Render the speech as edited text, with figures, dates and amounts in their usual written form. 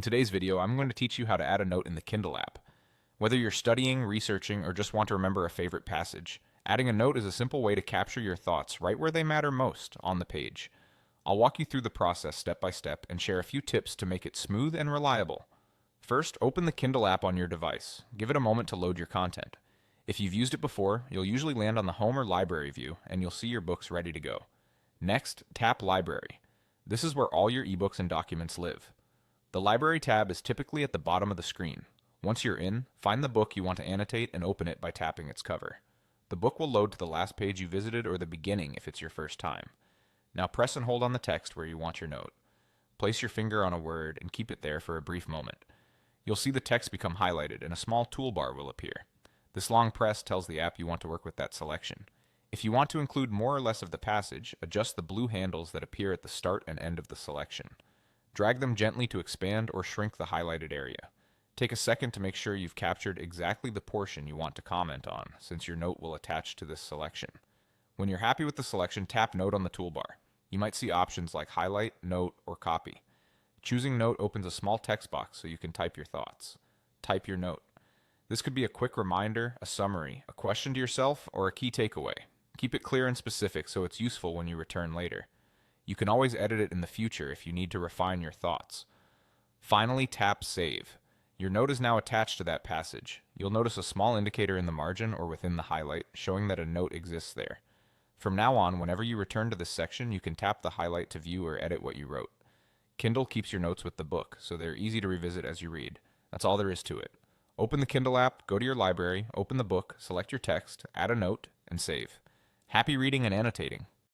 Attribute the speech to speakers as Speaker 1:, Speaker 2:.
Speaker 1: In today's video, I'm going to teach you how to add a note in the Kindle app. Whether you're studying, researching, or just want to remember a favorite passage, adding a note is a simple way to capture your thoughts right where they matter most, on the page. I'll walk you through the process step by step and share a few tips to make it smooth and reliable. First, open the Kindle app on your device. Give it a moment to load your content. If you've used it before, you'll usually land on the Home or Library view, and you'll see your books ready to go. Next, tap Library. This is where all your ebooks and documents live. The Library tab is typically at the bottom of the screen. Once you're in, find the book you want to annotate and open it by tapping its cover. The book will load to the last page you visited or the beginning if it's your first time. Now press and hold on the text where you want your note. Place your finger on a word and keep it there for a brief moment. You'll see the text become highlighted and a small toolbar will appear. This long press tells the app you want to work with that selection. If you want to include more or less of the passage, adjust the blue handles that appear at the start and end of the selection. Drag them gently to expand or shrink the highlighted area. Take a second to make sure you've captured exactly the portion you want to comment on, since your note will attach to this selection. When you're happy with the selection, tap Note on the toolbar. You might see options like Highlight, Note, or Copy. Choosing Note opens a small text box so you can type your thoughts. Type your note. This could be a quick reminder, a summary, a question to yourself, or a key takeaway. Keep it clear and specific so it's useful when you return later. You can always edit it in the future if you need to refine your thoughts. Finally, tap Save. Your note is now attached to that passage. You'll notice a small indicator in the margin or within the highlight showing that a note exists there. From now on, whenever you return to this section, you can tap the highlight to view or edit what you wrote. Kindle keeps your notes with the book, so they're easy to revisit as you read. That's all there is to it. Open the Kindle app, go to your library, open the book, select your text, add a note, and save. Happy reading and annotating!